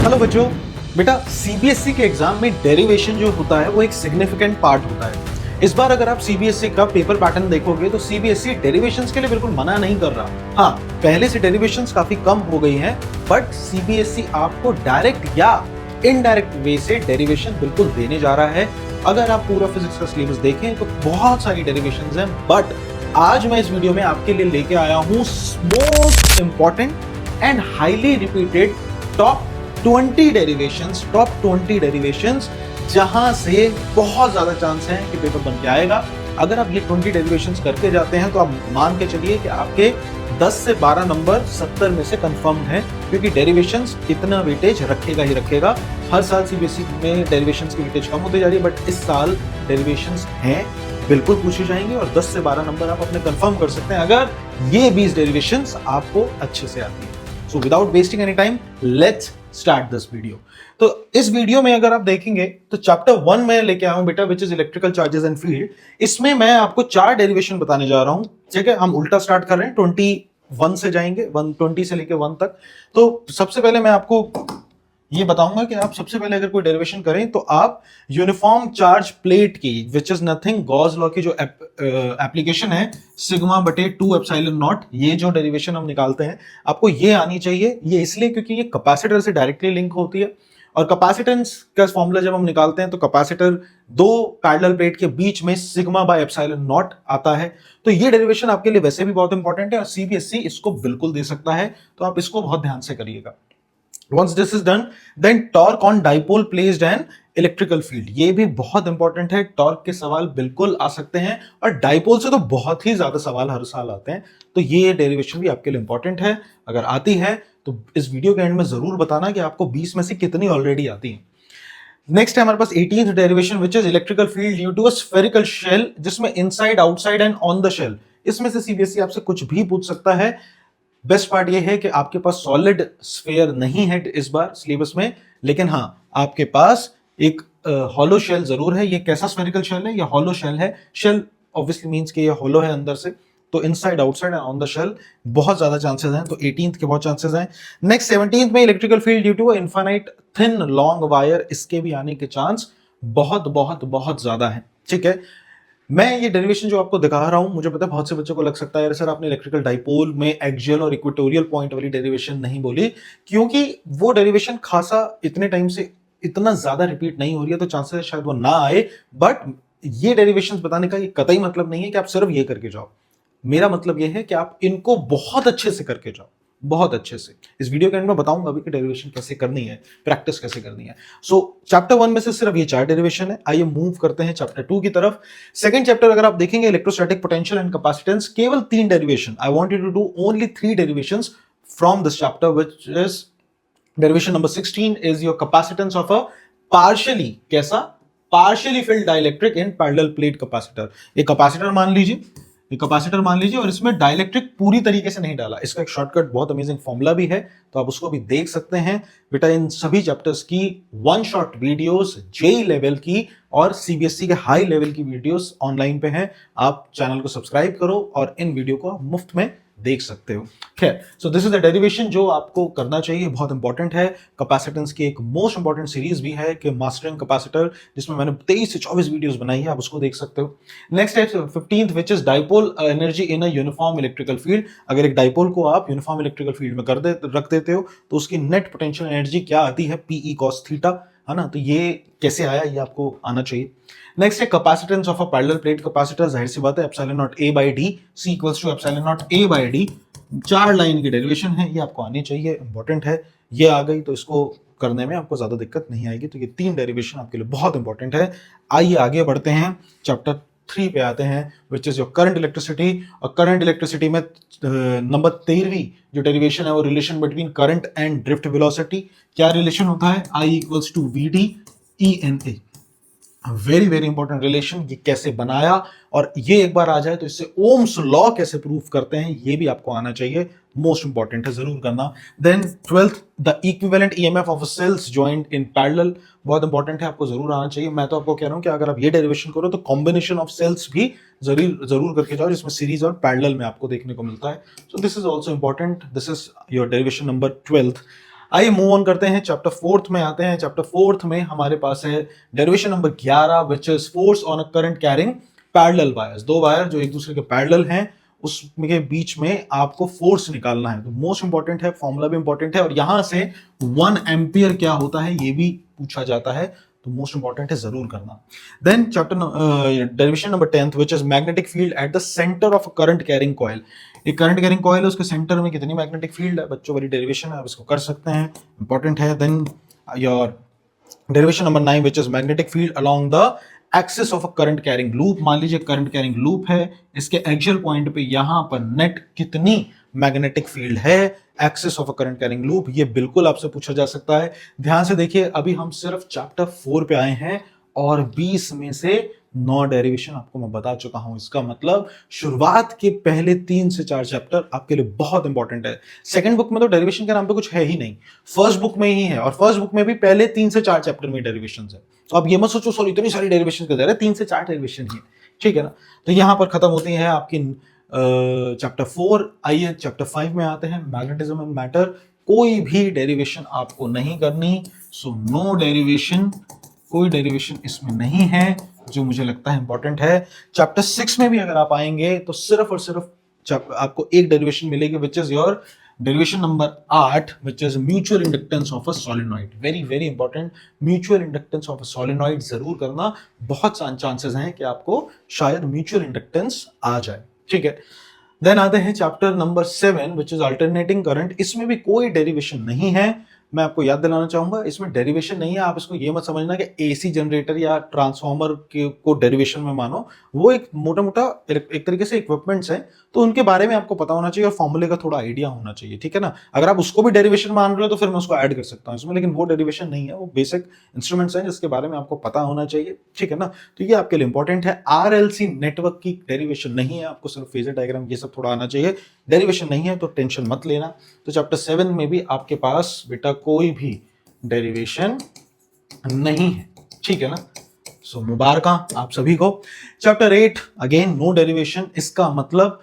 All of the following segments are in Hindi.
हेलो बच्चों, बेटा सीबीएसई के एग्जाम में डेरिवेशन जो होता है वो एक सिग्निफिकेंट पार्ट होता है। इस बार अगर आप सीबीएसई का पेपर पैटर्न देखोगे तो सीबीएसई डेरिवेशंस के लिए बिल्कुल मना नहीं कर रहा। हाँ, पहले से डेरिवेशंस काफी कम हो गई हैं, बट सीबीएसई आपको डायरेक्ट या इनडायरेक्ट वे से डेरिवेशन बिल्कुल देने जा रहा है। अगर आप पूरा फिजिक्स का सिलेबस देखें तो बहुत सारी डेरिवेशंस हैं, बट आज मैं इस वीडियो में आपके लिए लेके आया हूं most important and highly repeated top 20 derivations जहां से बहुत ज्यादा चांस है कि पेपर बन के आएगा। अगर आप ये 20 डेरिवेशंस करके जाते हैं तो आप मान के चलिए कि आपके 10 से 12 नंबर 70 में से कंफर्म है, क्योंकि डेरिवेशंस इतना वेटेज रखेगा ही रखेगा। हर साल सीबीएसई में डेरिवेशंस की वेटेज कम होती जा रही है, बट इस साल डेरिवेशंस हैं, बिल्कुल पूछे जाएंगे और 10 से 12 नंबर आप अपने कंफर्म कर सकते हैं अगर ये 20 डेरिवेशंस आपको अच्छे से आती है। So without wasting any time, let's start this video. तो इस वीडियो में अगर आप देखेंगे तो चैप्टर 1 में लेके आया हूं बेटा, विच is electrical charges and field. इसमें मैं आपको 4 डेरिवेशन बताने जा रहा हूं। ठीक है, हम उल्टा स्टार्ट कर रहे हैं, 21 से जाएंगे, 120 से लेके 1 तक। तो सबसे पहले मैं आपको ये बताऊंगा कि आप सबसे पहले अगर कोई डेरिवेशन करें तो आप यूनिफॉर्म चार्ज प्लेट की, विच इज नथिंग, गॉस लॉ की जो एप्लीकेशन है, सिग्मा बटे 2 एप्सिलॉन नॉट, ये जो डेरिवेशन हम निकालते हैं आपको ये आनी चाहिए। ये इसलिए क्योंकि ये कैपेसिटर से डायरेक्टली लिंक होती है, और कैपेसिटेंस का फॉर्मूला जब हम निकालते हैं तो कैपेसिटर दो पैरेलल प्लेट के बीच में सिग्मा बाय एप्सिलॉन नॉट आता है। तो ये डेरिवेशन आपके लिए वैसे भी बहुत इंपॉर्टेंट है और सीबीएसई इसको बिल्कुल दे सकता है, तो आप इसको बहुत ध्यान से करिएगा। Once this is done, then torque on dipole placed an electrical field, ये भी बहुत इंपॉर्टेंट है। टॉर्क के सवाल बिल्कुल आ सकते हैं और डाइपोल से तो बहुत ही ज्यादा सवाल हर साल आते हैं, तो ये डेरिवेशन भी आपके लिए इंपॉर्टेंट है। अगर आती है तो इस वीडियो के एंड में जरूर बताना कि आपको 20 में से कितनी ऑलरेडी आती है। नेक्स्ट है हमारे पास 18th derivation, which is electrical field due to a spherical shell, जिसमें inside, outside and on the shell. इसमें से सीबीएसई आपसे कुछ भी पूछ सकता है। बेस्ट पार्ट ये है कि आपके पास सॉलिड स्फीयर नहीं है इस बार सिलेबस में, लेकिन हाँ आपके पास एक हॉलो शेल जरूर है। ये कैसा स्फेरिकल शेल है? ये हॉलो शेल है। शेल ऑब्वियसली मींस कि ये हॉलो है अंदर से, तो inside, outside and on the shell बहुत ज्यादा चांसेस हैं। तो 18th के बहुत चांसेस हैं। नेक्स्ट 17th में electrical field due to infinite thin long wire, इसके भी आने के चांस बहुत बहुत बहुत ज्यादा है। ठीक है, मैं ये डेरिवेशन जो आपको दिखा रहा हूं, मुझे पता है बहुत से बच्चों को लग सकता है सर आपने इलेक्ट्रिकल डाइपोल में एक्सियल और इक्वेटोरियल पॉइंट वाली डेरिवेशन नहीं बोली, क्योंकि वो डेरिवेशन खासा इतने टाइम से इतना ज्यादा रिपीट नहीं हो रही है, तो चांसेस शायद वो ना आए। बट ये डेरिवेशंस बताने का ये कतई मतलब नहीं है कि आप सिर्फ ये करके जाओ। मेरा मतलब ये है कि आप इनको बहुत अच्छे से करके जाओ, बहुत अच्छे से। इस वीडियो के एंड में बताऊंगा अभी कि डेरिवेशन कैसे करनी है, प्रैक्टिस कैसे करनी है। सो चैप्टर 1 में से सिर्फ ये 4 डेरिवेशन है। आइए मूव करते हैं चैप्टर 2 की तरफ। सेकंड चैप्टर अगर आप देखेंगे, इलेक्ट्रोस्टैटिक पोटेंशियल एंड कैपेसिटेंस, केवल 3 derivation. I want you to do only 3 derivations from this chapter, which is derivation number 16 is your capacitance of a partially, कैसा? Partially filled dielectric in parallel plate capacitor. एक कैपेसिटर मान लीजिए, एक कैपेसिटर मान लीजिए, और इसमें डाइलेक्ट्रिक पूरी तरीके से नहीं डाला। इसका एक शॉर्टकट बहुत अमेजिंग फॉर्मूला भी है, तो आप उसको भी देख सकते हैं। बेटा इन सभी चैप्टर्स की one shot videos JEE level की और सीबीएसई के हाई लेवल की वीडियोस ऑनलाइन पे हैं। आप चैनल को सब्सक्राइब करो और इन वीडियो को आप मुफ्त में देख सकते हो। खैर, so this is the derivation जो आपको करना चाहिए, बहुत इंपॉर्टेंट है। कैपेसिटेंस की एक मोस्ट इंपॉर्टेंट सीरीज भी है कि मास्टरिंग कैपेसिटर, जिसमें मैंने 23 से 24 वीडियोस बनाई है, आप उसको देख सकते हो। नेक्स्ट है 15th, which is dipole energy in a uniform electrical field. अगर एक डाइपोल को आप यूनिफॉर्म इलेक्ट्रिकल फील्ड में रख देते हो तो उसकी नेट पोटेंशियल एनर्जी क्या आती है? पीई कॉस थीटा, है ना। तो ये कैसे आया, ये आपको आना चाहिए। नेक्स्ट है capacitance of a parallel plate capacitor, जाहिर सी बात है epsilon nought A by D, C equals to epsilon nought A by D. 4 line की डेरिवेशन है, ये आपको आनी चाहिए, इंपॉर्टेंट है। ये आ गई तो इसको करने में आपको ज्यादा दिक्कत नहीं आएगी। तो ये 3 डेरिवेशन आपके लिए बहुत इंपॉर्टेंट है। आइए आगे बढ़ते हैं, चैप्टर 3 पे आते हैं, which is your current electricity. और करंट इलेक्ट्रिसिटी में नंबर 13वीं जो डेरिवेशन है वो relation between current and drift velocity. क्या रिलेशन होता है? I equals to V D E N A. Very very important relation. ये कैसे बनाया, और ये एक बार आ जाए तो इससे ओम्स लॉ कैसे प्रूफ करते हैं, ये भी आपको आना चाहिए, मोस्ट इंपॉर्टेंट है, जरूर करना। Then 12th, the equivalent EMF of cells joint in parallel, बहुत इंपॉर्टेंट है, आपको जरूर आना चाहिए। मैं तो आपको कह रहा हूं कि अगर आप ये डेरिवेशन करो तो कॉम्बिनेशन ऑफ सेल्स भी जरूर करके जाओ, जिसमें सीरीज और पैरेलल में आपको देखने को मिलता है। So this is also important. This is your derivation number 12th। आइए मूव ऑन करते हैं, चैप्टर फोर्थ में आते हैं। चैप्टर फोर्थ में हमारे पास है derivation number 11 which is force on a current carrying parallel wires. दो वायर जो एक दूसरे के पैरेलल हैं, उसके बीच में आपको फोर्स निकालना है। तो मोस्ट इंपॉर्टेंट है, फॉर्मूला भी इंपॉर्टेंट है, और यहां से 1 एम्पियर क्या होता है ये भी पूछा जाता है, तो मोस्ट इंपॉर्टेंट है, जरूर करना। Then chapter derivation number 10 which is magnetic field at the centre of a current carrying coil. एक करंट कैरिंग कॉइल है, उसके सेंटर में कितनी मैग्नेटिक फील्ड है, बच्चों वाली डेरिवेशन है, आप इसको कर सकते हैं, इंपॉर्टेंट है। Then your derivation number 9 which is magnetic field along the axis of a current carrying loop. मान लीजिए करंट कैरिंग लूप है, इसके एक्सियल पॉइंट पे यहां पर नेट कितनी मैग्नेटिक फील्ड है, axis of a current carrying loop, ये बिल्कुल आपसे पूछा जा सकता है। ध्यान से देखिए, अभी हम सिर्फ चैप्टर 4 पे आए हैं और 20 में से 9 डेरिवेशन आपको मैं बता चुका हूं। इसका मतलब शुरुआत के पहले 3 से 4 चैप्टर आपके लिए बहुत इंपॉर्टेंट है। सेकंड बुक में तो डेरिवेशन के नाम पे कुछ है ही नहीं, फर्स्ट बुक में ही है, और फर्स्ट बुक में भी पहले 3 से 4 चैप्टर में डेरिवेशन है। तो आप ये मत सोचो सॉरी इतनी सारी डेरिवेशन कर दे रहे हैं, 3 से 4 डेरिवेशन ही है, ठीक है ना। तो यहां पर खत्म होती है आपकी चैप्टर 4। आइए चैप्टर 5 में आते हैं, मैग्नेटिज्म एंड मैटर। कोई भी डेरिवेशन आपको नहीं करनी, सो नो डेरिवेशन, कोई डेरिवेशन इसमें नहीं है, जो मुझे लगता है इंपॉर्टेंट है। चैप्टर 6 में भी अगर आप आएंगे तो सिर्फ और सिर्फ आपको एक डेरिवेशन मिलेगी, विच is your derivation number 8 which is mutual inductance of a solenoid. Very very important, mutual inductance of a solenoid जरूर करना, बहुत चांसेस हैं कि आपको शायद म्यूचुअल इंडक्टेंस आ जाए, ठीक है। देन आते हैं chapter number 7 which is alternating current. इसमें भी कोई डेरिवेशन नहीं है। मैं आपको याद दिलाना चाहूंगा, इसमें डेरिवेशन नहीं है, आप इसको ये मत समझना कि एसी जनरेटर या ट्रांसफार्मर को डेरिवेशन में मानो। वो एक मोटा मोटा एक तरीके से इक्विपमेंट्स हैं, तो उनके बारे में आपको पता होना चाहिए और फॉर्मूले का थोड़ा आइडिया होना चाहिए, ठीक है ना। अगर आप उसको भी डेरिवेशन मान रहे हो तो फिर मैं उसको ऐड कर सकता हूँ इसमें, लेकिन वो डेरिवेशन नहीं है, वो बेसिक इंस्ट्रूमेंट्स हैं जिसके बारे में आपको पता होना चाहिए, ठीक है ना। तो ये आपके लिए इंपॉर्टेंट है। आरएलसी नेटवर्क की डेरिवेशन नहीं है, आपको सिर्फ फेजर डायग्राम ये सब थोड़ा आना चाहिए, डेरिवेशन नहीं है तो टेंशन मत लेना। तो चैप्टर 7 में भी आपके पास बेटा कोई भी डेरिवेशन नहीं है, ठीक है ना। सो मुबारक आप सभी को। Chapter 8 again no derivation. इसका मतलब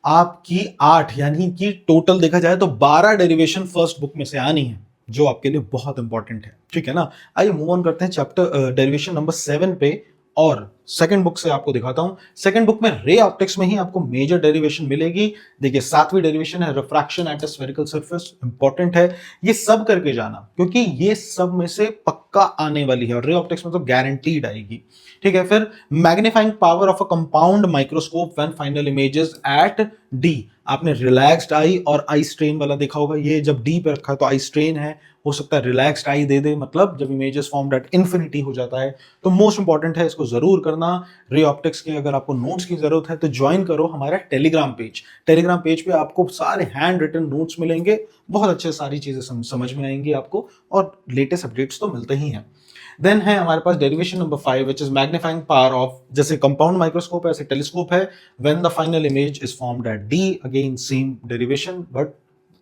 आपकी 8 यानी कि टोटल देखा जाए तो 12 डेरिवेशन फर्स्ट बुक में से आनी है, जो आपके लिए बहुत इंपॉर्टेंट है, ठीक है ना। आइए मूव ऑन करते हैं चैप्टर डेरिवेशन नंबर 7 पे, और सेकंड बुक से आपको दिखाता हूं। सेकंड बुक में रे ऑप्टिक्स में ही आपको मेजर डेरिवेशन मिलेगी। देखिए 7वीं डेरिवेशन है refraction at a spherical surface, important है, ये सब करके जाना, क्योंकि ये सब में से पक्का आने वाली है, और रे ऑप्टिक्स में तो गारंटीड आएगी, ठीक है। फिर magnifying power of a compound microscope when final images at D. आपने रिलैक्स्ड आई और आई स्ट्रेन वाला देखा होगा, ये जब डी पे रखा है तो आई स्ट्रेन है, हो सकता है रिलैक्स्ड आई दे दे, मतलब जब इमेजेस फॉर्म्ड एट इन्फिनिटी हो जाता है। तो मोस्ट इंपॉर्टेंट है, इसको जरूर करना। रे ऑप्टिक्स के अगर आपको नोट्स की जरूरत है तो ज्वाइन करो हमारा टेलीग्राम पेज। टेलीग्राम पेज पे आपको सारे हैंड रिटन नोट्स मिलेंगे, बहुत अच्छे सारी चीजें समझ में आएंगी आपको, और लेटेस्ट अपडेट्स तो मिलते ही हैं। देन है हमारे पास derivation number 5 which is magnifying power of, जैसे कंपाउंड माइक्रोस्कोप है ऐसे टेलीस्कोप है, when the final image is formed at D, again same derivation, but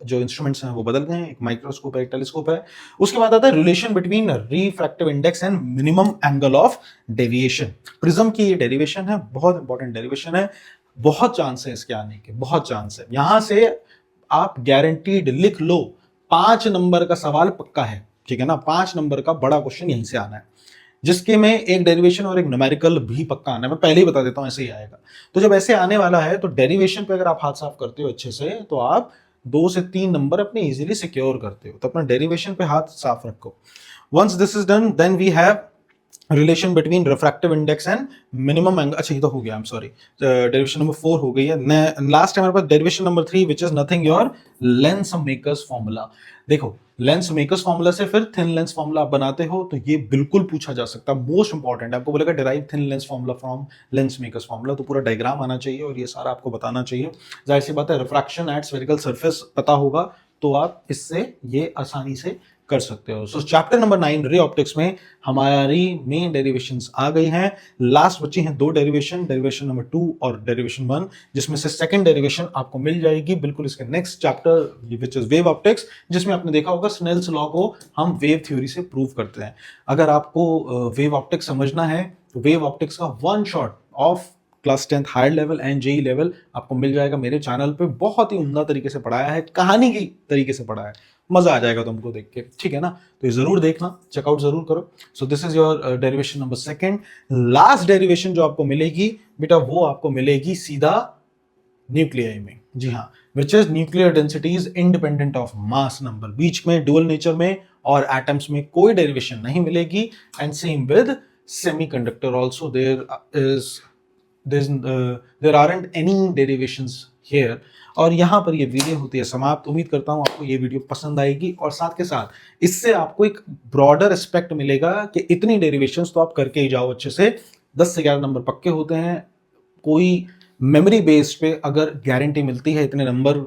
जो इंस्ट्रूमेंट्स हैं वो बदल गए हैं, एक माइक्रोस्कोप है एक टेलीस्कोप है। उसके बाद आता है relation between refractive index and minimum angle of deviation. Prism की ये डेरिवेशन है, बहुत इंपॉर्टेंट डेरिवेशन है, बहुत चांस है इसके आने के, बहुत चांस है। यहां से आप गारंटीड लिख लो, 5 नंबर का सवाल पक्का है, ठीक है ना। 5 नंबर का बड़ा क्वेश्चन यहीं से आना है, जिसके में एक डेरिवेशन और एक न्यूमेरिकल भी पक्का आना है। मैं पहले ही बता देता हूं ऐसे ही आएगा। तो जब ऐसे आने वाला है तो डेरिवेशन पे अगर आप हाथ साफ करते हो अच्छे से, तो आप 2 से 3 नंबर अपने इजीली सिक्योर करते हो। तो अपना डेरिवेशन पे हाथ साफ रखो। Once this is done, then we have relation between refractive index and minimum angle. अच्छा ये तो हो गया, I am sorry, derivation number 4 हो गई है। लास्ट है हमारे पास derivation number 3 which is nothing your lens makers formula. देखो लेंस मेकर्स फॉर्मूला से फिर थिन लेंस फॉर्मूला आप बनाते हो, तो ये बिल्कुल पूछा जा सकता है, मोस्ट इंपॉर्टेंट है। आपको बोलेगा derive thin lens formula from lens makers formula, तो पूरा डायग्राम आना चाहिए और ये सारा आपको बताना चाहिए। जाहिर सी बात है, रिफ्रैक्शन एट स्फेरिकल सरफेस पता होगा तो आप इससे ये आसानी से कर सकते हो। सो चैप्टर नंबर 9 रे ऑप्टिक्स में हमारी मेन डेरिवेशंस आ गई हैं। लास्ट बची हैं 2 डेरिवेशन, डेरिवेशन नंबर 2 और डेरिवेशन 1, जिसमें से सेकंड डेरिवेशन आपको मिल जाएगी बिल्कुल इसके next chapter which is wave optics, जिसमें आपने देखा होगा स्नेल्स लॉ को हम वेव थ्योरी से प्रूव करते हैं। अगर आपको वेव ऑप्टिक्स समझना है तो वेव ऑप्टिक्स का one shot of class 10th higher level and JEE level आपको मिल जाएगा मेरे चैनल पे। बहुत ही उम्दा तरीके से पढ़ाया है, कहानी की तरीके से पढ़ाया है, मजा आ जाएगा तुमको देख के, ठीक है ना। तो ये जरूर देखना, चेकआउट जरूर करो। So this is your derivation number second. Last derivation जो आपको मिलेगी बेटा वो आपको मिलेगी सीधा न्यूक्लियाई में, जी हाँ, which is nuclear density is independent of mass number. बीच में डुअल नेचर में और एटम्स में कोई डेरिवेशन नहीं मिलेगी। And same with semiconductor also, there aren't any derivations here. और यहां पर ये वीडियो होती है समाप्त। उम्मीद करता हूं आपको ये वीडियो पसंद आएगी और साथ के साथ इससे आपको एक ब्रॉडर एस्पेक्ट मिलेगा कि इतनी डेरिवेशंस तो आप करके ही जाओ अच्छे से। 10 से 11 नंबर पक्के होते हैं। कोई मेमोरी बेस्ड पे अगर गारंटी मिलती है इतने नंबर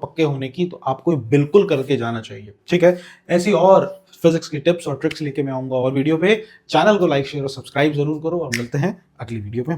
पक्के होने की, तो आपको बिल्कुल करके जाना चाहिए, ठीक है। ऐसी और फिजिक्स की टिप्स और ट्रिक्स लेके मैं आऊंगा और वीडियो पे। चैनल को लाइक शेयर और सब्सक्राइब जरूर करो और मिलते हैं अगली वीडियो में।